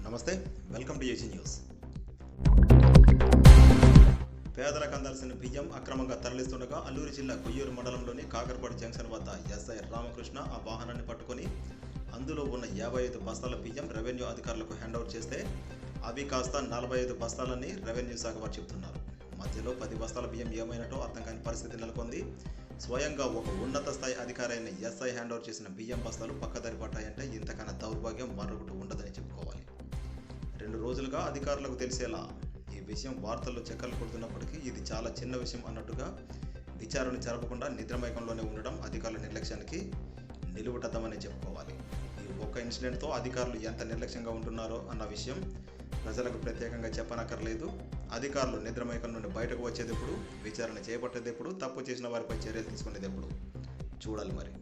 నమస్తే, welcome to AC news. పేదలకు అందాల్సిన బియ్యం అక్రమంగా తరలిస్తుండగా అల్లూరు జిల్లా కొయ్యూరు మండలంలోని కాకరపాడు జంక్షన్ వద్ద ఎస్ఐ రామకృష్ణ ఆ వాహనాన్ని పట్టుకొని అందులో ఉన్న 55 బస్తాల బియ్యం రెవెన్యూ అధికారులకు హ్యాండ్ఓవర్ చేస్తే అవి కాస్త 45 బస్తాలని రెవెన్యూ శాఖ వారు చెబుతున్నారు. మధ్యలో 10 బస్తాల బియ్యం ఏమైనట్టు అర్థం కాని పరిస్థితి నెలకొంది. స్వయంగా ఒక ఉన్నత స్థాయి అధికారి అయిన ఎస్ఐ హ్యాండ్ఓవర్ చేసిన బియ్యం బస్తాలు పక్కదారి పట్టాయంటే ఇంతకన్నా దౌర్భాగ్యం మరొకటి ఉండదని చెప్పుకోవాలి. 2 రోజులుగా అధికారులకు తెలిసేలా ఈ విషయం వార్తల్లో చక్కర్లు కొడుతున్నప్పటికీ ఇది చాలా చిన్న విషయం అన్నట్టుగా విచారణ జరపకుండా నిద్రమైకంలోనే ఉండడం అధికారుల నిర్లక్ష్యానికి నిలువుటద్దమని చెప్పుకోవాలి. ఈ ఒక్క ఇన్సిడెంట్తో అధికారులు ఎంత నిర్లక్ష్యంగా ఉంటున్నారో అన్న విషయం ప్రజలకు ప్రత్యేకంగా చెప్పనక్కర్లేదు. అధికారులు నిద్రమైకం నుండి బయటకు వచ్చేటప్పుడు, విచారణ చేపట్టేటప్పుడు, తప్పు చేసిన వారిపై చర్యలు తీసుకునేటప్పుడు చూడాలి మరి.